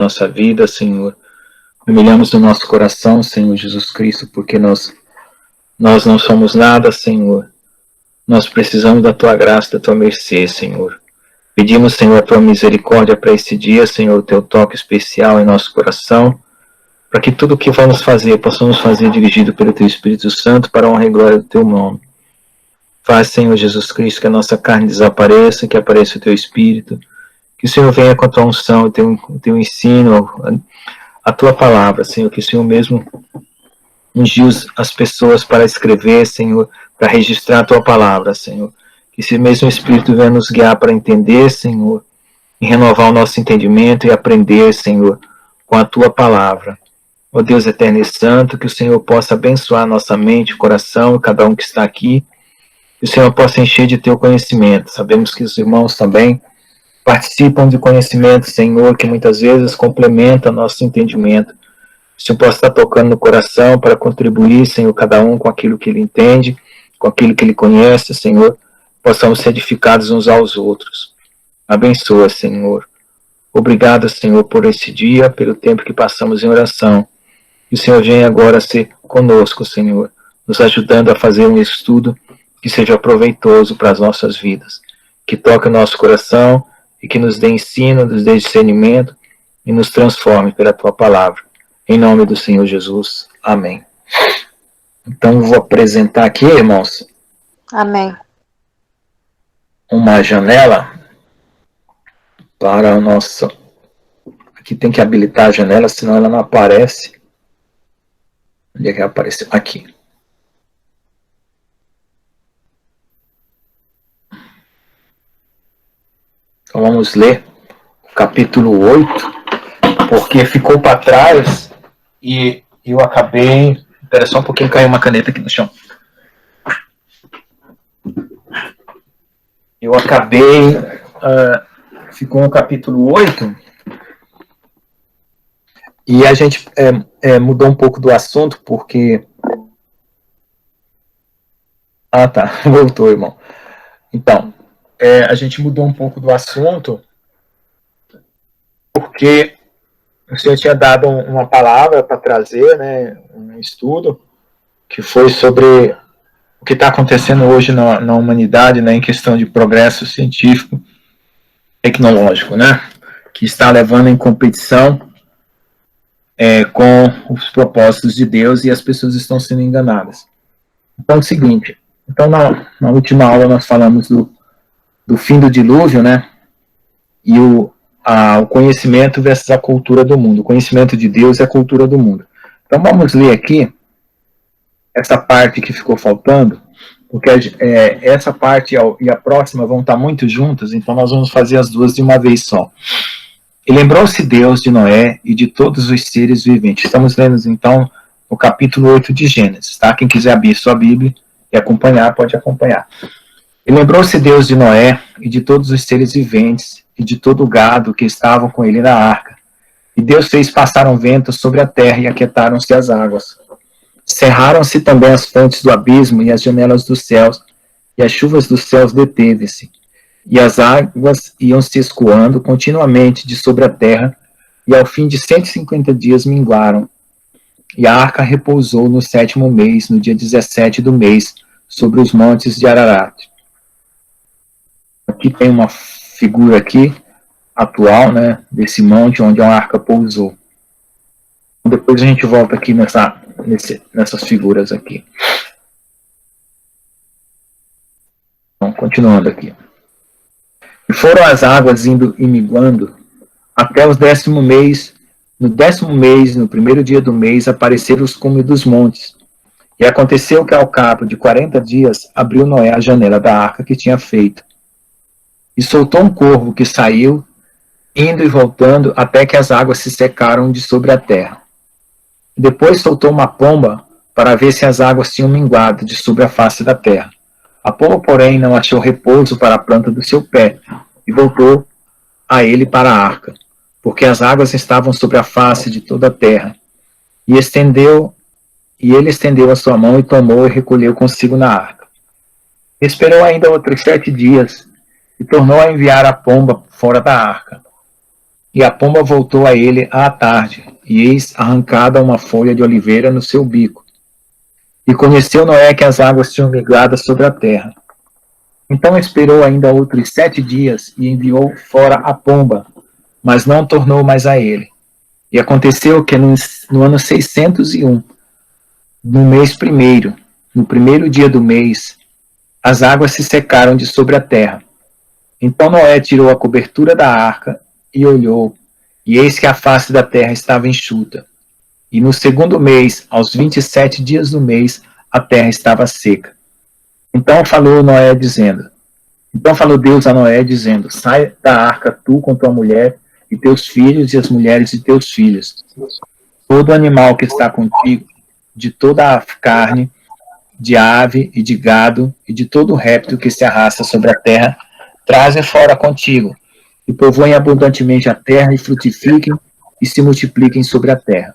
nossa vida, Senhor. Humilhamos o nosso coração, Senhor Jesus Cristo, porque nós não somos nada, Senhor. Nós precisamos da Tua graça, da Tua mercê, Senhor. Pedimos, Senhor, a Tua misericórdia para esse dia, Senhor, o Teu toque especial em nosso coração, para que tudo o que vamos fazer, possamos fazer dirigido pelo Teu Espírito Santo para a honra e glória do Teu nome. Faz, Senhor Jesus Cristo, que a nossa carne desapareça, que apareça o Teu Espírito, que o Senhor venha com a Tua unção, o Teu ensino, a Tua palavra, Senhor, que o Senhor mesmo ungiu as pessoas para escrever, Senhor, para registrar a Tua palavra, Senhor. Que esse mesmo Espírito venha nos guiar para entender, Senhor, e renovar o nosso entendimento e aprender, Senhor, com a Tua palavra. Ó Deus eterno e santo, que o Senhor possa abençoar nossa mente, coração, cada um que está aqui, que o Senhor possa encher de Teu conhecimento. Sabemos que os irmãos também participam de conhecimento, Senhor, que muitas vezes complementa nosso entendimento. O Senhor possa estar tocando no coração para contribuir, Senhor, cada um com aquilo que ele entende, com aquilo que ele conhece, Senhor, possamos ser edificados uns aos outros. Abençoa, Senhor. Obrigado, Senhor, por esse dia, pelo tempo que passamos em oração. Que o Senhor venha agora ser conosco, Senhor, nos ajudando a fazer um estudo que seja proveitoso para as nossas vidas, que toque o nosso coração e que nos dê ensino, nos dê discernimento e nos transforme pela Tua palavra. Em nome do Senhor Jesus. Amém. Então, vou apresentar aqui, irmãos. Amém. Uma janela para o nosso... Aqui tem que habilitar a janela, senão ela não aparece. Onde é que apareceu? Aqui. Então vamos ler o capítulo 8, porque ficou para trás e eu acabei... Espera só um pouquinho, caiu uma caneta aqui no chão. Eu acabei... ficou no capítulo 8 e a gente mudou um pouco do assunto, porque... Ah, tá. Voltou, irmão. Então... a gente mudou um pouco do assunto porque o Senhor tinha dado uma palavra para trazer, né, um estudo que foi sobre o que está acontecendo hoje na humanidade, né, em questão de progresso científico, tecnológico, né, que está levando em competição com os propósitos de Deus e as pessoas estão sendo enganadas. Então é o seguinte, na última aula nós falamos do fim do dilúvio, né? E o conhecimento versus a cultura do mundo. O conhecimento de Deus é a cultura do mundo. Então vamos ler aqui essa parte que ficou faltando, porque essa parte e a próxima vão estar muito juntas, então nós vamos fazer as duas de uma vez só. E lembrou-se Deus de Noé e de todos os seres viventes. Estamos lendo então o capítulo 8 de Gênesis, tá? Quem quiser abrir sua Bíblia e acompanhar, pode acompanhar. E lembrou-se Deus de Noé e de todos os seres viventes e de todo o gado que estavam com ele na arca. E Deus fez passar um vento sobre a terra e aquietaram-se as águas. Cerraram-se também as fontes do abismo e as janelas dos céus, e as chuvas dos céus deteve-se. E as águas iam se escoando continuamente de sobre a terra, e ao fim de 150 dias minguaram. E a arca repousou no 7º mês, no dia 17 do mês, sobre os montes de Ararat. Aqui tem uma figura aqui, atual, né, desse monte onde a arca pousou. Depois a gente volta aqui nessas figuras aqui. Então, continuando aqui. E foram as águas indo e minguando até o 10º mês. No 10º mês, no primeiro dia do mês, apareceram os cumes dos montes. E aconteceu que ao cabo de 40 dias, abriu Noé a janela da arca que tinha feito. E soltou um corvo que saiu, indo e voltando, até que as águas se secaram de sobre a terra. Depois soltou uma pomba, para ver se as águas tinham minguado de sobre a face da terra. A pomba, porém, não achou repouso para a planta do seu pé, e voltou a ele para a arca, porque as águas estavam sobre a face de toda a terra. E ele estendeu a sua mão e tomou e recolheu consigo na arca. Esperou ainda outros 7 dias, e tornou a enviar a pomba fora da arca. E a pomba voltou a ele à tarde, e eis arrancada uma folha de oliveira no seu bico. E conheceu Noé que as águas tinham migrado sobre a terra. Então esperou ainda outros 7 dias e enviou fora a pomba, mas não tornou mais a ele. E aconteceu que no ano 601, no mês primeiro, no primeiro dia do mês, as águas se secaram de sobre a terra. Então Noé tirou a cobertura da arca e olhou, e eis que a face da terra estava enxuta. E no segundo mês, aos 27 dias do mês, a terra estava seca. Então falou Deus a Noé, dizendo: sai da arca tu com tua mulher e teus filhos e as mulheres de teus filhos. Todo animal que está contigo, de toda a carne, de ave e de gado, e de todo réptil que se arrasta sobre a terra, traze fora contigo, e povoem abundantemente a terra, e frutifiquem, e se multipliquem sobre a terra.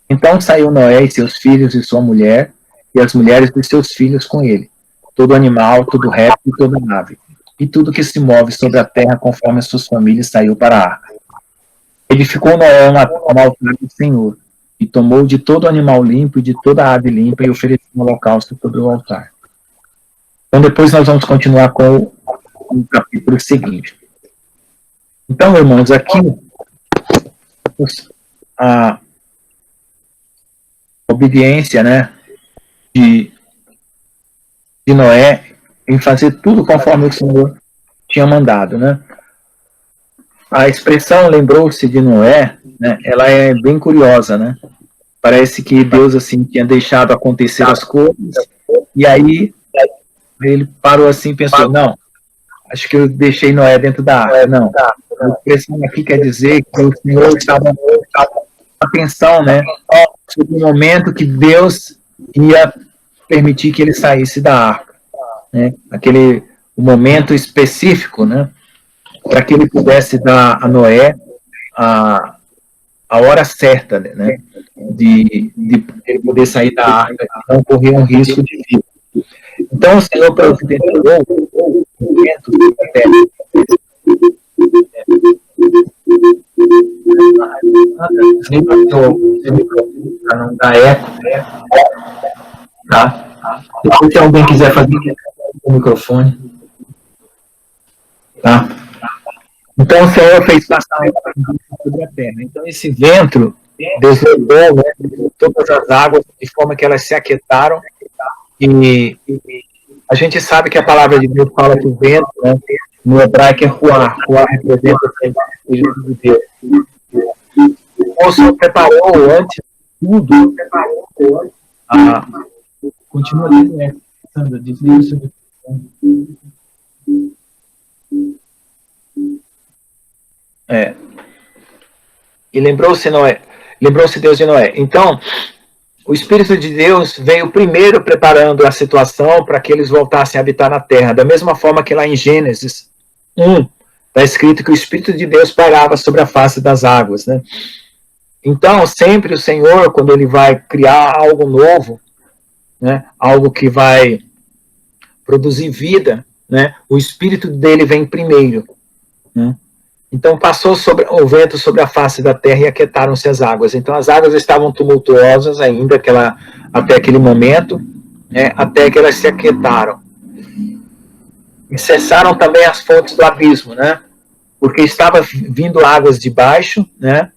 Então saiu Noé e seus filhos e sua mulher, e as mulheres de seus filhos com ele, todo animal, todo réptil e toda ave, e tudo que se move sobre a terra conforme as suas famílias saiu para a arca. Edificou Noé um altar do Senhor, e tomou de todo animal limpo e de toda ave limpa, e ofereceu um holocausto sobre o altar. Então depois nós vamos continuar com o capítulo seguinte. Então, irmãos, aqui a obediência, né, de Noé em fazer tudo conforme o Senhor tinha mandado, né? A expressão lembrou-se de Noé, né, ela é bem curiosa, né? Parece que Deus assim tinha deixado acontecer as coisas e aí ele parou assim e pensou: não, acho que eu deixei Noé dentro da arca. Não, a expressão aqui quer dizer que o Senhor estava atenção, né, sobre o momento que Deus ia permitir que ele saísse da arca, né, o momento específico, né, para que ele pudesse dar a Noé a hora certa, né, de ele poder sair da arca e não correr um risco de vida. Então o Senhor providenciou o momento da terra. Para não dar eco, tá? Depois, se alguém quiser fazer o microfone, tá? Então o Senhor fez passar sobre a terra. Então esse vento deslocou, né, todas as águas de forma que elas se aquietaram, e a gente sabe que a palavra de Deus fala que o vento, né, no hebraico é ruar. Ruar representa o Espírito de Deus. O Senhor preparou antes de tudo. Continua aqui, né, Sandra? Desliga o seu microfone. E lembrou-se Deus de Noé. Então, o Espírito de Deus veio primeiro preparando a situação para que eles voltassem a habitar na terra. Da mesma forma que lá em Gênesis 1, está escrito que o Espírito de Deus pairava sobre a face das águas, né? Então, sempre o Senhor, quando ele vai criar algo novo, né, algo que vai produzir vida, né, o Espírito dele vem primeiro, né? Então passou o vento sobre a face da terra e aquietaram-se as águas. Então as águas estavam tumultuosas ainda até aquele momento, né, até que elas se aquietaram. E cessaram também as fontes do abismo, né, porque estava vindo águas de baixo, né,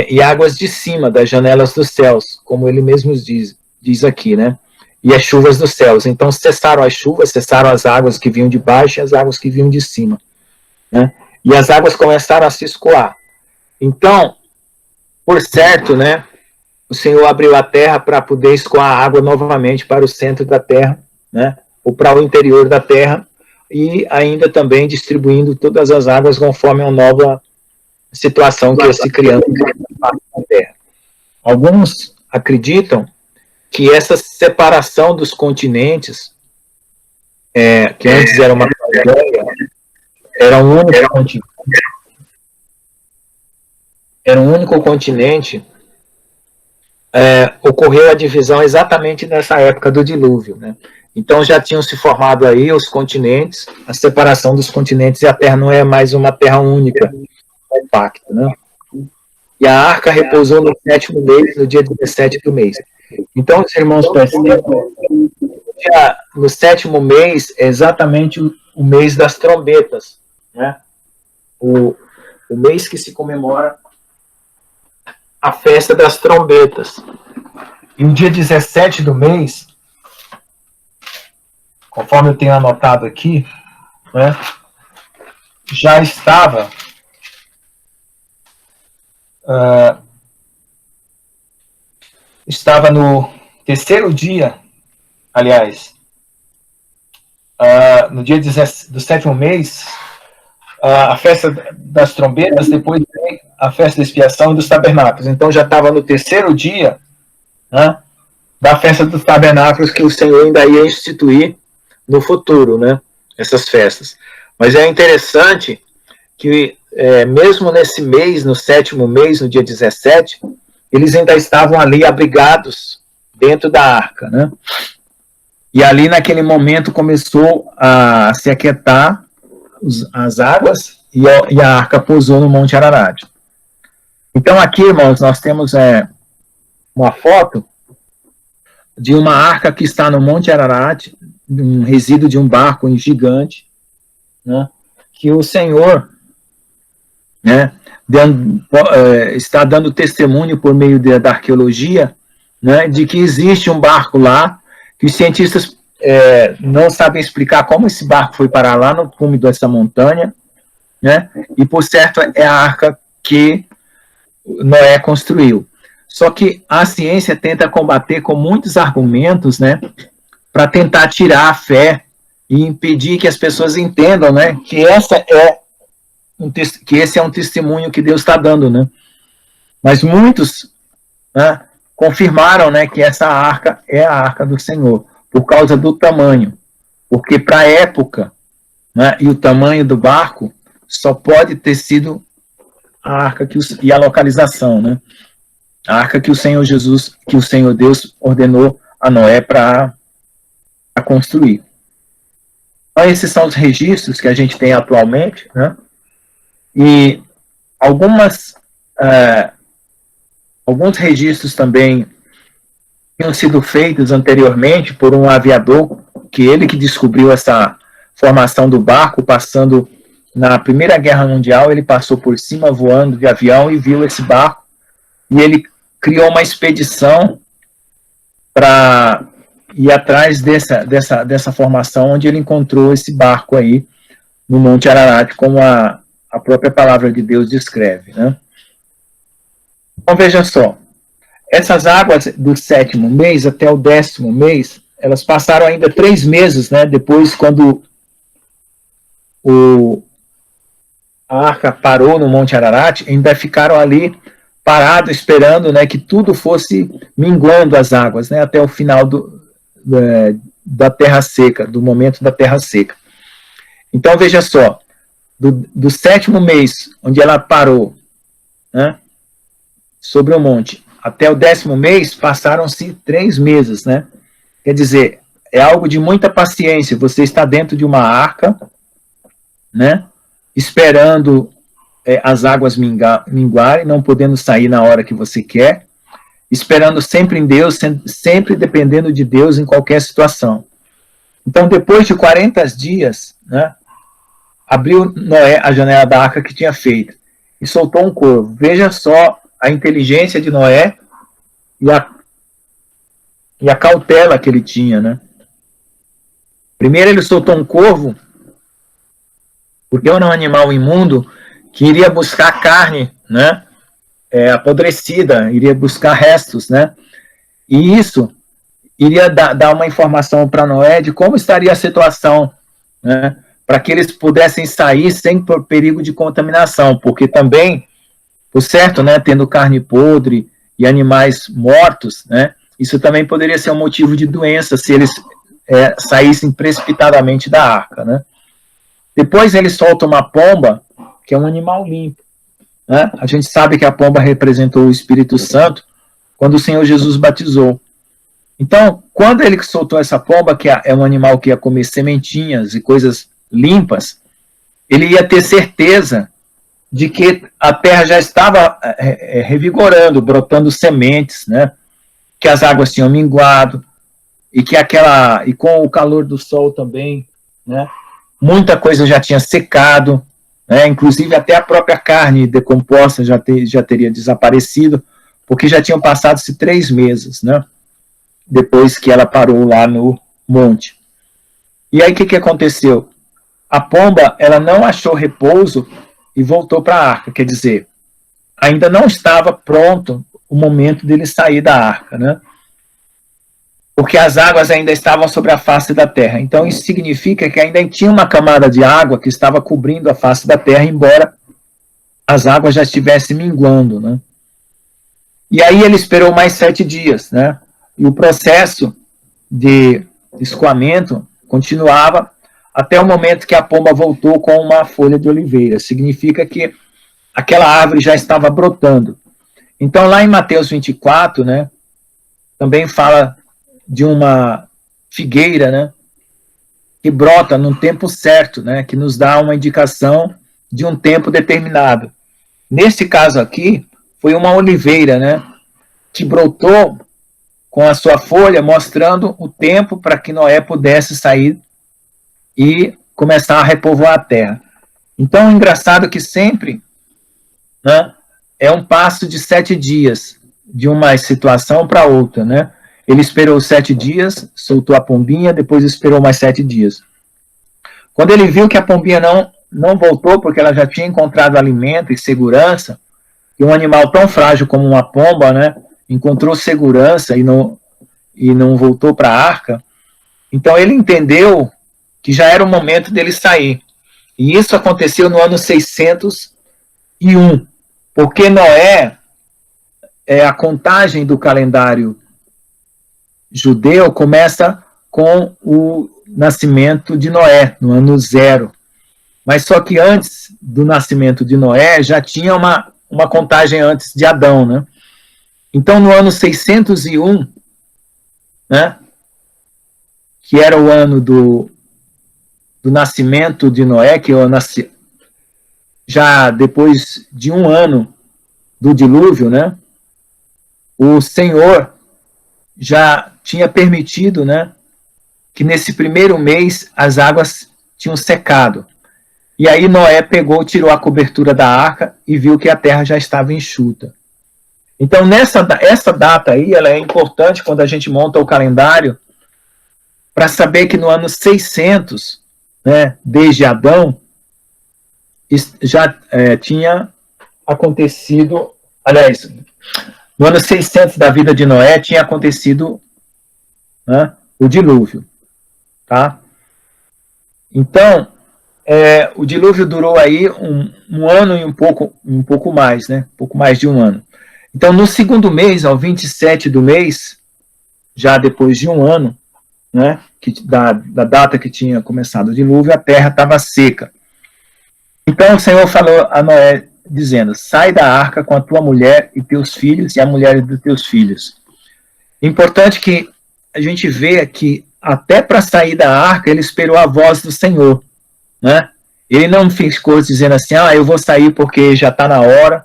e águas de cima, das janelas dos céus, como ele mesmo diz aqui, né, e as chuvas dos céus. Então cessaram as chuvas, cessaram as águas que vinham de baixo e as águas que vinham de cima, né. E as águas começaram a se escoar. Então, por certo, né, o Senhor abriu a terra para poder escoar a água novamente para o centro da terra, né, ou para o interior da terra, e ainda também distribuindo todas as águas conforme uma nova situação que ia se criando na terra. Alguns acreditam que essa separação dos continentes, que antes era uma era um único continente, ocorreu a divisão exatamente nessa época do dilúvio, né? Então já tinham se formado aí os continentes, a separação dos continentes, e a Terra não é mais uma terra única, pacto, né? E a arca repousou no 7º mês, no dia 17 do mês. Então, os irmãos percebem que no 7º mês é exatamente o mês das trombetas, né? O mês que se comemora a festa das trombetas. E o dia 17 do mês, conforme eu tenho anotado aqui, né, já estava no terceiro dia, aliás, no dia do 7º mês, a festa das trombetas, depois vem a festa da expiação e dos tabernáculos. Então já estava no terceiro dia, né, da festa dos tabernáculos, que o Senhor ainda ia instituir no futuro, né, essas festas. Mas é interessante que mesmo nesse mês, no 7º mês, no dia 17, eles ainda estavam ali abrigados dentro da arca, né? E ali naquele momento começou a se aquietar as águas e a arca pousou no Monte Ararat. Então aqui, irmãos, nós temos uma foto de uma arca que está no Monte Ararat, um resíduo de um barco gigante, né, que o Senhor, né, está dando testemunho por meio da arqueologia, né, de que existe um barco lá, que os cientistas não sabem explicar como esse barco foi parar lá no cume dessa montanha, né, e por certo é a arca que Noé construiu. Só que a ciência tenta combater com muitos argumentos, né, para tentar tirar a fé e impedir que as pessoas entendam, né, que esse é um testemunho que Deus está dando, né? Mas muitos, né, confirmaram, né, que essa arca é a arca do Senhor, por causa do tamanho, porque para a época, né, e o tamanho do barco só pode ter sido a arca e a localização, né? A arca que o Senhor Jesus, que o Senhor Deus ordenou a Noé para construir. Então, esses são os registros que a gente tem atualmente, né? E alguns registros também tinham sido feitos anteriormente por um aviador, que descobriu essa formação do barco, passando na Primeira Guerra Mundial, ele passou por cima voando de avião e viu esse barco, e ele criou uma expedição para ir atrás dessa formação, onde ele encontrou esse barco aí no Monte Ararat, como a própria palavra de Deus descreve, né? Então veja só, essas águas do 7º mês até o 10º mês, elas passaram ainda 3 meses, né? Depois, quando a arca parou no Monte Ararat, ainda ficaram ali parados, esperando, né, que tudo fosse minguando as águas, né, até o final da terra seca, do momento da terra seca. Então, veja só, do 7º mês, onde ela parou, né, sobre o monte, até o 10º mês, passaram-se 3 meses, né? Quer dizer, é algo de muita paciência. Você está dentro de uma arca, né, esperando as águas minguarem, não podendo sair na hora que você quer, esperando sempre em Deus, sempre dependendo de Deus em qualquer situação. Então, depois de 40 dias, né, abriu Noé a janela da arca que tinha feito e soltou um corvo. Veja só a inteligência de Noé e a cautela que ele tinha, né? Primeiro ele soltou um corvo, porque era um animal imundo que iria buscar carne, né, apodrecida, iria buscar restos, né? E isso iria dar uma informação para Noé de como estaria a situação, né, para que eles pudessem sair sem perigo de contaminação, porque também, por certo, né, tendo carne podre e animais mortos, né, isso também poderia ser um motivo de doença se eles saíssem precipitadamente da arca, né? Depois ele solta uma pomba, que é um animal limpo, né? A gente sabe que a pomba representou o Espírito Santo quando o Senhor Jesus batizou. Então, quando ele soltou essa pomba, que é um animal que ia comer sementinhas e coisas limpas, ele ia ter certeza de que a terra já estava revigorando, brotando sementes, né? Que as águas tinham minguado, e que e com o calor do sol também, né? Muita coisa já tinha secado, né? Inclusive até a própria carne decomposta já teria desaparecido, porque já tinham passado-se 3 meses, né? Depois que ela parou lá no monte. E aí o que aconteceu? A pomba, ela não achou repouso e voltou para a arca, quer dizer, ainda não estava pronto o momento dele sair da arca, né? Porque as águas ainda estavam sobre a face da terra. Então isso significa que ainda tinha uma camada de água que estava cobrindo a face da terra, embora as águas já estivessem minguando, né? E aí ele esperou mais 7 dias, né? E o processo de escoamento continuava até o momento que a pomba voltou com uma folha de oliveira. Significa que aquela árvore já estava brotando. Então, lá em Mateus 24, né, também fala de uma figueira, né, que brota no tempo certo, né, que nos dá uma indicação de um tempo determinado. Nesse caso aqui, foi uma oliveira, né, que brotou com a sua folha, mostrando o tempo para que Noé pudesse sair e começar a repovoar a terra. Então, é engraçado que sempre, né, é um passo de 7 dias, de uma situação para outra, né? Ele esperou 7 dias, soltou a pombinha, depois esperou mais 7 dias. Quando ele viu que a pombinha não voltou, porque ela já tinha encontrado alimento e segurança, e um animal tão frágil como uma pomba, né, encontrou segurança e não voltou para a arca, então ele entendeu que já era o momento dele sair. E isso aconteceu no ano 601, porque Noé, a contagem do calendário judeu começa com o nascimento de Noé, no ano 0. Mas só que antes do nascimento de Noé, já tinha uma contagem antes de Adão, né? Então, no ano 601, né, que era o ano do nascimento de Noé, que eu nasci já depois de 1 ano do dilúvio, né, o Senhor já tinha permitido, né, que nesse primeiro mês as águas tinham secado. E aí Noé tirou a cobertura da arca e viu que a terra já estava enxuta. Então, essa data aí, ela é importante quando a gente monta o calendário, para saber que no ano 600, né, desde Adão, já tinha acontecido, aliás, no ano 600 da vida de Noé, tinha acontecido, né, o dilúvio. Tá? Então, o dilúvio durou aí um ano e um pouco mais, né? Um pouco mais de 1 ano. Então, no segundo mês, ao 27 do mês, já depois de 1 ano, né, da data que tinha começado o dilúvio, a terra estava seca. Então o Senhor falou a Noé, dizendo: sai da arca com a tua mulher e teus filhos e a mulher dos teus filhos. Importante que a gente vê que até para sair da arca ele esperou a voz do Senhor, né? Ele não ficou dizendo assim: eu vou sair porque já está na hora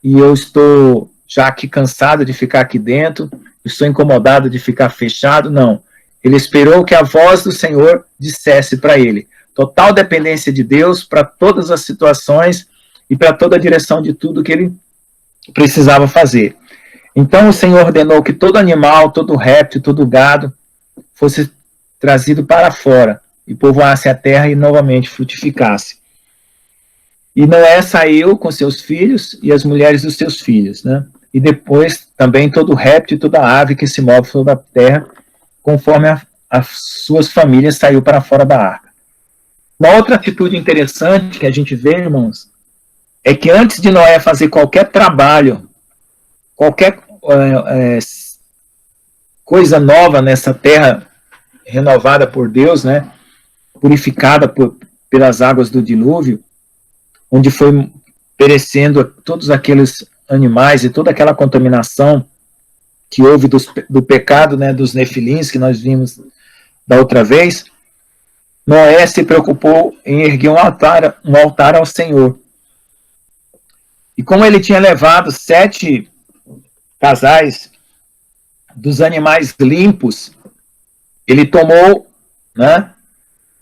e eu estou já aqui cansado de ficar aqui dentro, estou incomodado de ficar fechado. Não. Ele esperou que a voz do Senhor dissesse para ele. Total dependência de Deus para todas as situações e para toda a direção de tudo que ele precisava fazer. Então o Senhor ordenou que todo animal, todo réptil, todo gado fosse trazido para fora e povoasse a terra e novamente frutificasse. E Noé saiu com seus filhos e as mulheres dos seus filhos, né? E depois também todo réptil e toda ave que se move sobre a terra, conforme as suas famílias, saiu para fora da arca. Uma outra atitude interessante que a gente vê, irmãos, é que antes de Noé fazer qualquer trabalho, qualquer coisa nova nessa terra renovada por Deus, né, purificada pelas águas do dilúvio, onde foi perecendo todos aqueles animais e toda aquela contaminação que houve do pecado, né, dos nefilins, que nós vimos da outra vez, Noé se preocupou em erguer um altar ao Senhor. E como ele tinha levado 7 casais dos animais limpos, ele tomou, né,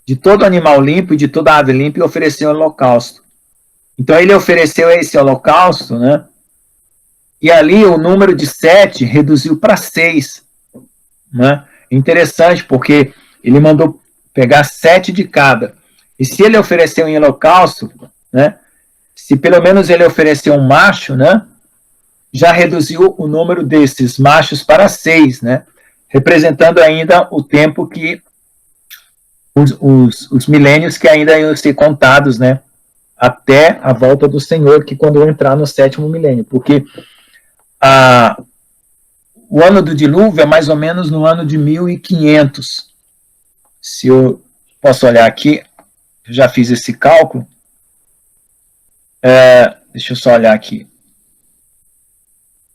de todo animal limpo e de toda ave limpa e ofereceu holocausto. Então ele ofereceu esse holocausto, né, e ali o número de 7 reduziu para 6. Né? Interessante, porque ele mandou pegar 7 de cada. E se ele ofereceu em holocausto, né, se pelo menos ele ofereceu um macho, né, já reduziu o número desses machos para 6, né, representando ainda o tempo que os milênios que ainda iam ser contados, né, até a volta do Senhor, que quando entrar no 7º milênio, porque o ano do dilúvio é mais ou menos no ano de 1500. Se eu posso olhar aqui, eu já fiz esse cálculo. Deixa eu só olhar aqui.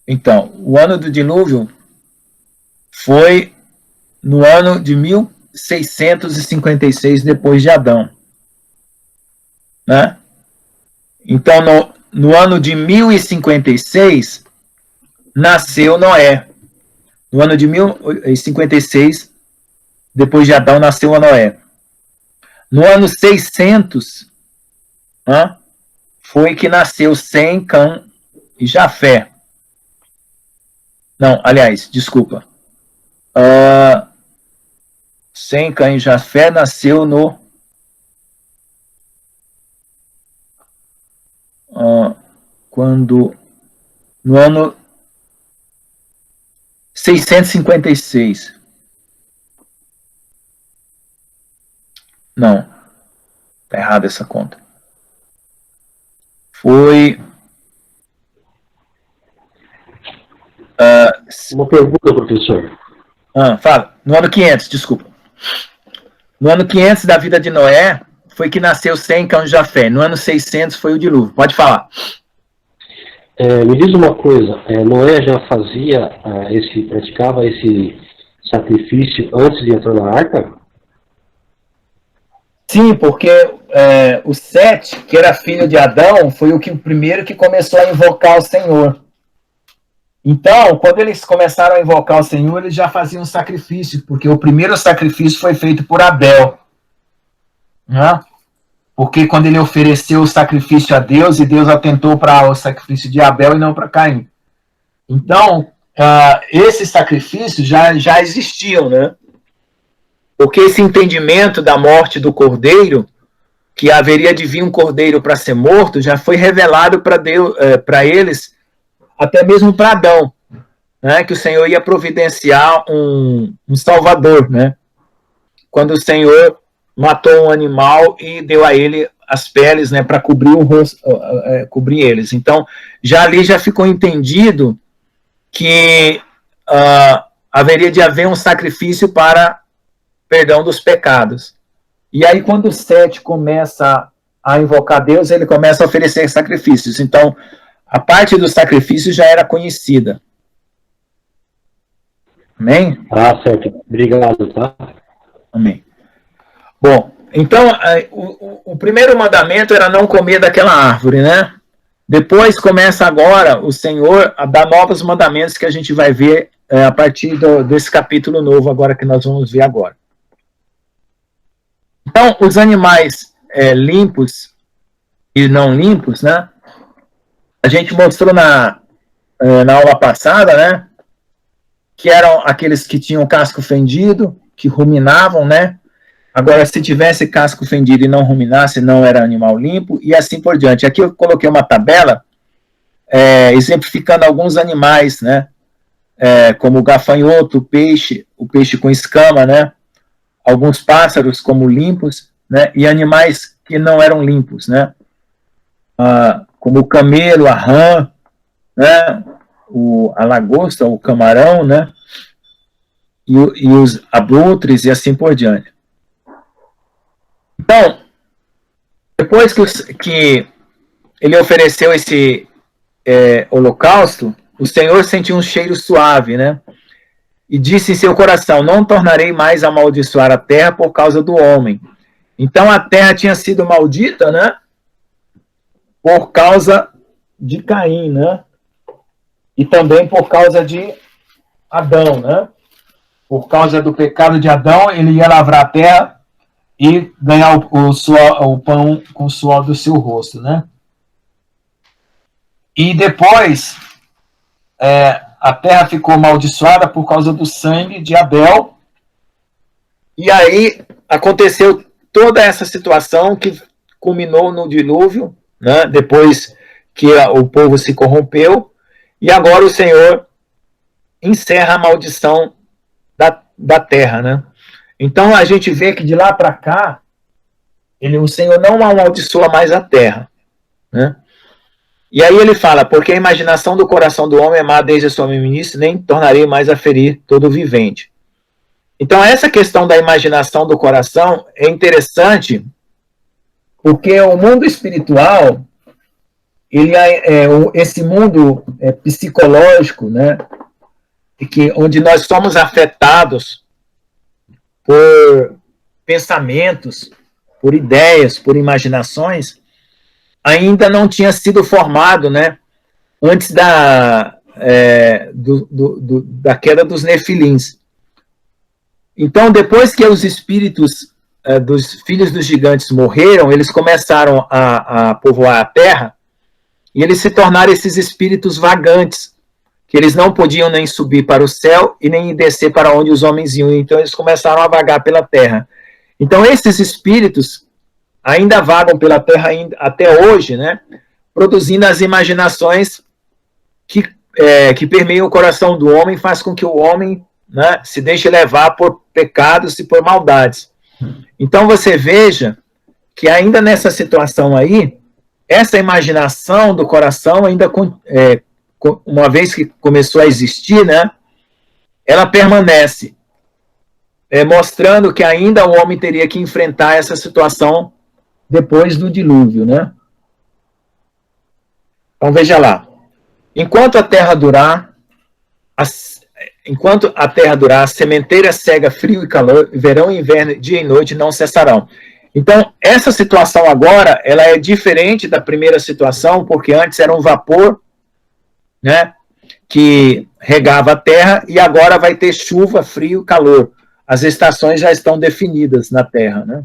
Então, o ano do dilúvio foi no ano de 1656 depois de Adão. Né? Então, no ano de 1056, nasceu Noé. No ano de 1056, depois de Adão, nasceu Noé. No ano 600, né, foi que nasceu Sem, Cã e Jafé. Não, aliás, desculpa. Sem, Cã e Jafé nasceu no ano 656. Não, tá errada essa conta. Foi... Uma pergunta, professor. Fala. No ano 500, desculpa. No ano 500 da vida de Noé, foi que nasceu Sem, Cã e Jafé. No ano 600 foi o dilúvio. Pode falar. Me diz uma coisa, Noé já praticava esse sacrifício antes de entrar na arca? Sim, porque o Sete, que era filho de Adão, foi o primeiro que começou a invocar o Senhor. Então, quando eles começaram a invocar o Senhor, eles já faziam sacrifício, porque o primeiro sacrifício foi feito por Abel. Né? Porque quando ele ofereceu o sacrifício a Deus, e Deus atentou para o sacrifício de Abel e não para Caim. Então, esses sacrifícios já existiam, né? Porque esse entendimento da morte do cordeiro, que haveria de vir um cordeiro para ser morto, já foi revelado para Deus, para eles, até mesmo para Adão, né? Que o Senhor ia providenciar um salvador, né? Quando o Senhor matou um animal e deu a ele as peles, né, para cobrir o rosto, cobrir eles. Então, ali já ficou entendido que haveria de haver um sacrifício para perdão dos pecados. E aí, quando o Sete começa a invocar Deus, ele começa a oferecer sacrifícios. Então, a parte do sacrifício já era conhecida. Amém? Certo. Obrigado, tá? Amém. Bom, então, o primeiro mandamento era não comer daquela árvore, né? Depois começa agora o Senhor a dar novos mandamentos que a gente vai ver a partir desse capítulo novo agora que nós vamos ver agora. Então, os animais limpos e não limpos, né? A gente mostrou na aula passada, né? Que eram aqueles que tinham casco fendido, que ruminavam, né? Agora, se tivesse casco fendido e não ruminasse, não era animal limpo, e assim por diante. Aqui eu coloquei uma tabela exemplificando alguns animais, né? Como o gafanhoto, o peixe com escama, né? Alguns pássaros como limpos, né? E animais que não eram limpos, né? Como o camelo, a rã, né? A lagosta, o camarão, né? E os abutres e assim por diante. Então, depois que ele ofereceu esse holocausto, o Senhor sentiu um cheiro suave, né? E disse em seu coração: não tornarei mais a amaldiçoar a terra por causa do homem. Então a terra tinha sido maldita, né? Por causa de Caim, né? E também por causa de Adão, né? Por causa do pecado de Adão, ele ia lavrar a terra e ganhar o pão com o suor do seu rosto, né? E depois, a terra ficou amaldiçoada por causa do sangue de Abel. E aí aconteceu toda essa situação que culminou no dilúvio, né? Depois que o povo se corrompeu. E agora o Senhor encerra a maldição da terra, né? Então a gente vê que de lá para cá, o Senhor não amaldiçoa mais a terra, né? E aí ele fala, porque a imaginação do coração do homem é má desde a sua meninice, nem tornarei mais a ferir todo vivente. Então essa questão da imaginação do coração é interessante, porque o mundo espiritual, esse mundo psicológico, né, onde nós somos afetados por pensamentos, por ideias, por imaginações, ainda não tinha sido formado, né, antes da queda dos nefilins. Então, depois que os espíritos dos filhos dos gigantes morreram, eles começaram a povoar a terra, e eles se tornaram esses espíritos vagantes, que eles não podiam nem subir para o céu e nem descer para onde os homens iam. Então, eles começaram a vagar pela terra. Então, esses espíritos ainda vagam pela terra até hoje, né, produzindo as imaginações que permeiam o coração do homem, faz com que o homem, né, se deixe levar por pecados e por maldades. Então você veja que ainda nessa situação aí, essa imaginação do coração ainda, uma vez que começou a existir, né, ela permanece, mostrando que ainda o homem teria que enfrentar essa situação depois do dilúvio, né? Então veja lá, enquanto a terra durar, a sementeira cega, frio e calor, verão e inverno, dia e noite não cessarão. Então, essa situação agora, ela é diferente da primeira situação, porque antes era um vapor, né, que regava a terra, e agora vai ter chuva, frio e calor. As estações já estão definidas na terra, né?